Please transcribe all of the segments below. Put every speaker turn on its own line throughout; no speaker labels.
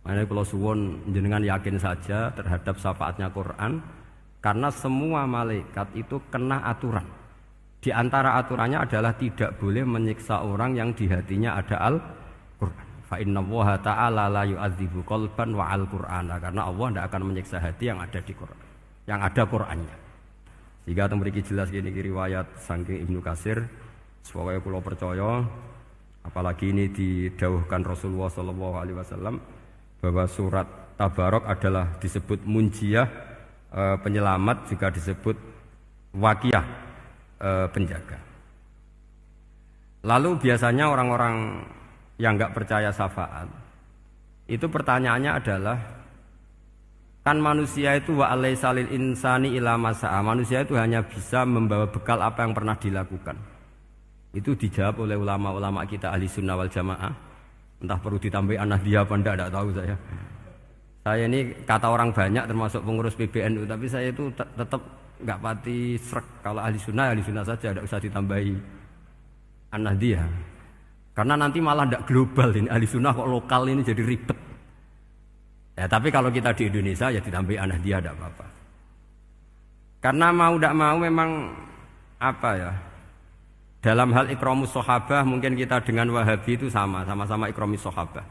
Makanya kalau suwun jenengan yakin saja terhadap syafaatnya Quran, karena semua malaikat itu kena aturan. Di antara aturannya adalah tidak boleh menyiksa orang yang di hatinya ada Al-Quran. Fa innallaha ta'ala la yu'adzibu qalban wa al-Qur'ana, karena Allah tidak akan menyiksa hati yang ada di Quran, yang ada Qurannya. Sehingga mriki jelas gini riwayat saking Ibnu Katsir, supaya kula percaya, apalagi ini didhawuhkan Rasulullah sallallahu alaihi wasallam bahwa surat Tabarok adalah disebut munjiyah, penyelamat, juga disebut waqiyah, penjaga. Lalu biasanya orang-orang yang enggak percaya syafaat itu pertanyaannya adalah, kan manusia itu wa alaisa lil insani ila masa'a, manusia itu hanya bisa membawa bekal apa yang pernah dilakukan. Itu dijawab oleh ulama-ulama kita ahli sunnah wal jamaah. Entah perlu ditambahi anahdia apa enggak tahu saya. Saya ini kata orang banyak termasuk pengurus PBNU, tapi saya itu tetap enggak pati srek. Kalau ahli sunnah saja, tidak usah ditambahi anahdia. Karena nanti malah tidak global ini, ahli sunnah kok lokal ini jadi ribet. Ya, tapi kalau kita di Indonesia ya ditambahi anahdia tidak apa-apa. Karena mau tidak mau memang apa ya, dalam hal ikramus sahabah mungkin kita dengan Wahabi itu sama-sama ikramus sahabah.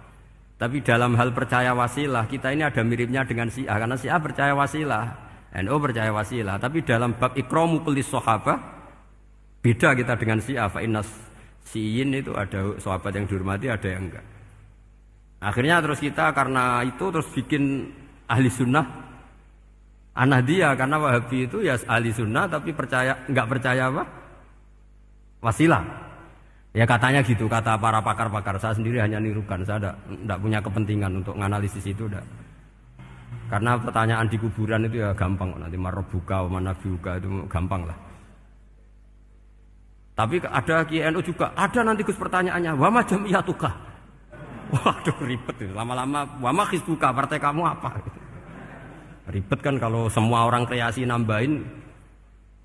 Tapi dalam hal percaya wasilah kita ini ada miripnya dengan Syiah, karena Syiah percaya wasilah, NU percaya wasilah. Tapi dalam bab ikramu kulli sahabah beda kita dengan Syiah. Fa innas Syiin itu ada sahabat yang dihormati, ada yang enggak. Akhirnya terus kita karena itu terus bikin ahli sunnah Anahdia, karena Wahabi itu ya ahli sunnah tapi enggak percaya apa? Wasilah. Ya katanya gitu, kata para pakar-pakar. Saya sendiri hanya nirukan, saya tidak punya kepentingan untuk menganalisis itu. Karena pertanyaan di kuburan itu ya gampang, nanti marobuka, manabiuka itu gampang lah. Tapi ada KNU juga, ada nanti Gus pertanyaannya, wama jamiyatuka. Waduh ribet itu, lama-lama wama hizbuka, partai kamu apa? Ribet kan kalau semua orang kreasi nambahin,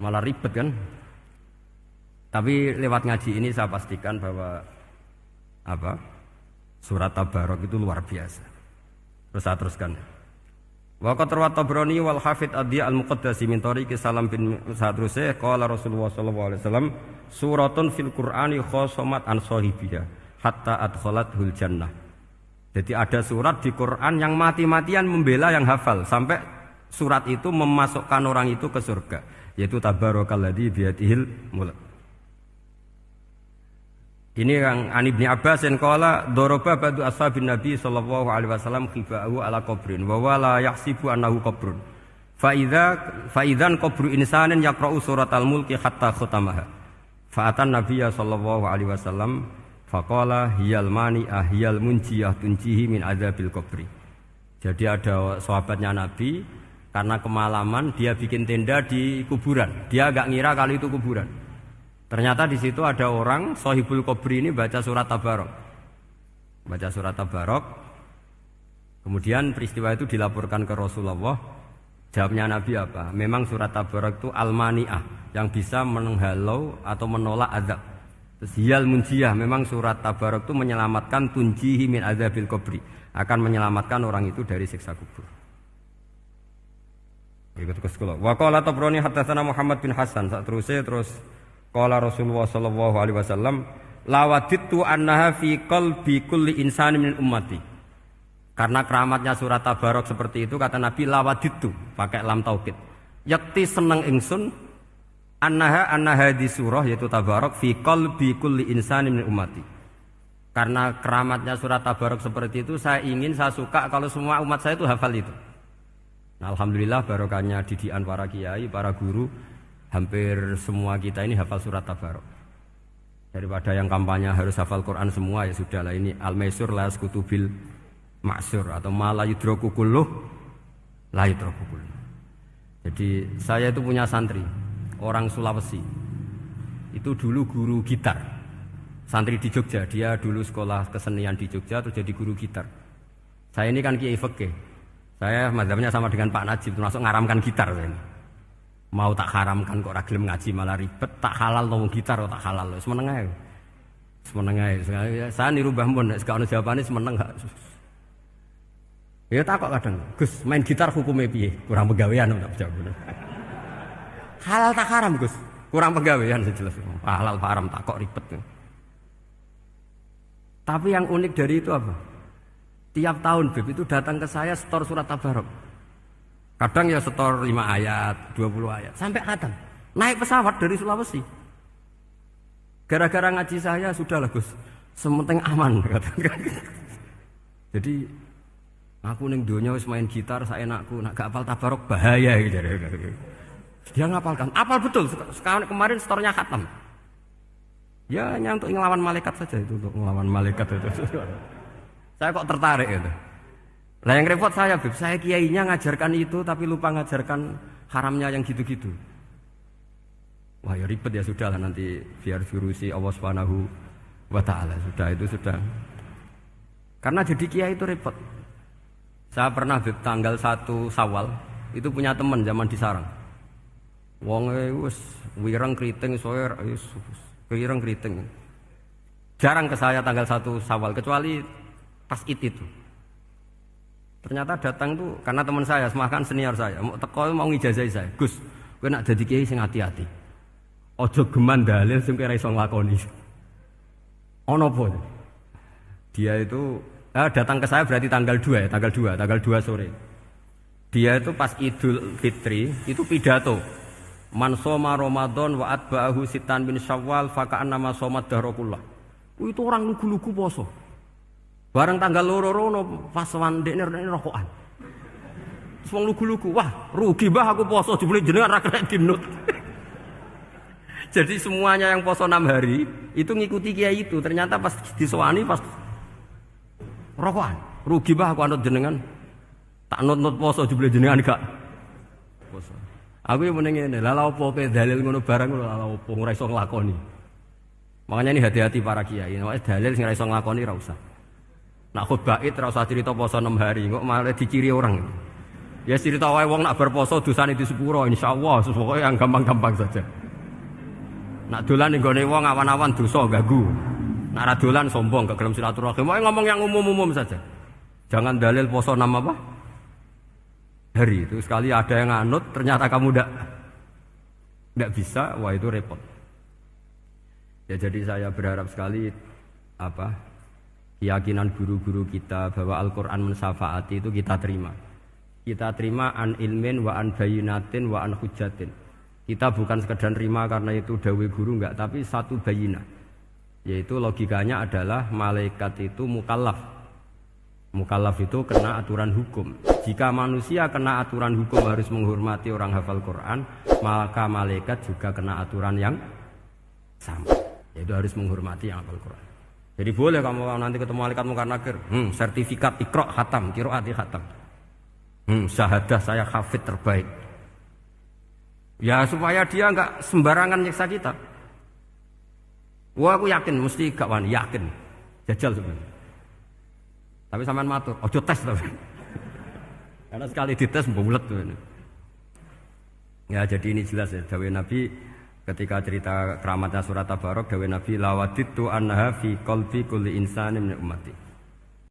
malah ribet kan. Tapi lewat ngaji ini saya pastikan bahwa surat Tabarok itu luar biasa. Terus saya teruskan. Wa qad rawat Tabrani wal Hafidz Ad-Diya al-Muqaddasi min tariqi Salam bin Sadrusih qala Rasulullah sallallahu alaihi wasallam suratun fil Qur'ani khosomat an sahibiha hatta adkhalathul jannah. Jadi ada surat di Quran yang mati-matian membela yang hafal sampai surat itu memasukkan orang itu ke surga, yaitu Tabarakalladzi biyadihil mulk. Ini yang An Ibnu Abbas yang qala daraba ba'du ashabin Nabi sallallahu alaihi wasallam khiba'u ala qabrin wa wala yahsibu annahu qabrun. Fa idzan qabru insanin yaqra'u suratal mulki hatta khatamaha. Fa atan Nabiyya sallallahu alaihi wasallam faqala hiyal mani'ah hiyal munjiyah tunjihi min adzabil qabri. Jadi ada sahabatnya Nabi karena kemalaman dia bikin tenda di kuburan. Dia enggak ngira kalau itu kuburan. Ternyata di situ ada orang Sohibul Qabri ini baca surat Tabarok. Baca surat Tabarok. Kemudian peristiwa itu dilaporkan ke Rasulullah. Jawabnya Nabi apa? Memang surat Tabarok itu al-mani'ah, yang bisa menghalau atau menolak azab. Terus hiyal munjiyah, memang surat Tabarok itu menyelamatkan tunjihi min adzabil qabri, akan menyelamatkan orang itu dari siksa kubur. Ikut ke sekolah. Wa qala Tabrani haddatsana Muhammad bin Hasan. Terus qala Rasulullah sallallahu alaihi wasallam lawadittu annaha fi qalbi kulli insani min ummati. Karena keramatnya surat Tabarok seperti itu, kata Nabi lawadittu pakai lam taukid. Yakti seneng ingsun annaha di surah yaitu Tabarok fi qalbi kulli insani min ummati. Karena keramatnya surat Tabarok seperti itu, saya suka kalau semua umat saya itu hafal itu. Nah, alhamdulillah barokahnya didikan para kiai, para guru, hampir semua kita ini hafal surat Tabarok. Daripada yang kampanye harus hafal Quran semua, ya sudahlah, ini al-maisur la yasqutubil ma'sur atau ma la yudraku kulluh la yudraku kulluh. Jadi saya itu punya santri orang Sulawesi. Itu dulu guru gitar. Santri di Jogja, dia dulu sekolah kesenian di Jogja terus jadi guru gitar. Saya ini kan kiai fikih. Saya mazhabnya sama dengan Pak Najib, termasuk ngaramkan gitar saya ini. Mau tak haramkan kok ora gelem ngaji malah ribet, tak halal ngomong gitar kok tak halal. Semeneng ae. Semeneng ae. Saya niru Mbah Mun nek gak ono jawabane semeneng gak. Ya takok kadang, Gus, main gitar hukumnya piye? Kurang pegawaian tak jawab. Halal tak haram, Gus? Kurang pegawaian sejelas. Halal haram takok ribet. Tapi yang unik dari itu apa? Tiap tahun Beb itu datang ke saya setor surat Tabarok. Kadang ya setor 5 ayat, 20 ayat, sampai khatam. Naik pesawat dari Sulawesi. Gara-gara ngaji saya sudahlah Gus, sementing aman. Jadi aku ning donya wis main gitar saenakku, nak gak apal Tabarok bahaya gitu. Dia ngapalkan, apal betul. Sekarang kemarin setornya khatam. Ya hanya untuk ngelawan malaikat saja itu, untuk ngelawan malaikat itu. Saya kok tertarik gitu. Lah yang repot saya, Beb, saya kiainya ngajarkan itu tapi lupa ngajarkan haramnya yang gitu-gitu. Wah ya ribet ya sudahlah nanti biar diurusi Allah Subhanahu wa taala. Sudah itu sudah. Karena jadi kiai itu repot. Saya pernah Beb, tanggal 1 Syawal itu punya teman zaman di Sarang. Wonge wis wireng kriting soe wis wireng kriting. Jarang ke saya tanggal 1 Syawal kecuali pas itu. Ternyata datang tuh karena teman saya, semakan senior saya, mau teko mau ngijazahi saya. Gus, kowe nak dadi kiai sing hati-hati. Aja geman dalil sing ora iso nglakoni. Ono apa? Dia itu datang ke saya berarti tanggal 2 ya, tanggal 2 sore. Dia itu pas Idul Fitri itu pidato. Man shoma Ramadan wa atba'ahu sitan bin Syawal fa ka'annama shoma dahrakullah. Itu orang lugu-lugu poso. Bareng tanggal loro-loro pas wandekne rokokan. Wong lugu-lugu, wah rugi mbah aku poso jebule jenengan ra kena dinut. Jadi semuanya yang poso 6 hari itu ngikuti kiai itu. Ternyata pas disowani pas rokokan. Rugi mbah aku anut jenengan. Tak nut-nut poso jebule jenengan gak poso. Aku yang meneng ngene, lha opo kowe dalil ngono barang ngono lha opo ora iso nglakoni. Makanya ini hati-hati para kiai. Nek dalil sing ora iso nglakoni ra usah. Nak khutbah id ora usah cerita poso 6 hari, kok malah diciri orang. Ya cerita wae wong nak berposo dosane di sepuro insyaallah, pokoke yang gampang-gampang saja. Nak dolan ning gone wong awan-awan dosa ganggu. Nak ra dolan sombong gak gelem silaturahim. Wae ngomong yang umum-umum saja. Jangan dalil poso 6 apa? Hari itu sekali ada yang nganut ternyata kamu ndak bisa, wah itu repot. Ya jadi saya berharap sekali keyakinan guru-guru kita bahwa Al-Quran mensyafaati itu kita terima. Kita terima an ilmin wa an bayinatin wa an hujatin. Kita bukan sekedar terima karena itu dawai guru enggak, tapi satu bayinah. Yaitu logikanya adalah malaikat itu mukallaf. Mukallaf itu kena aturan hukum. Jika manusia kena aturan hukum harus menghormati orang hafal Quran, maka malaikat juga kena aturan yang sama. Yaitu harus menghormati yang hafal Quran. Jadi boleh kamu nanti ketemu malaikat mungkar nakir, sertifikat Iqra khatam, qiraati khatam. Syahadah saya hafid terbaik. Ya supaya dia enggak sembarangan nyiksa kita. Wah aku yakin mesti gak wani, yakin. Jajal sebenarnya. Tapi sampean matur, ojo tes tapi. Karena sekali dites bulet tuh ini. Ya jadi ini jelas ya, dawuh Nabi ketika cerita keramatnya surat Tabarok, dawuh Nabi lawaditu anha fi qalbi kulli insanin min ummati.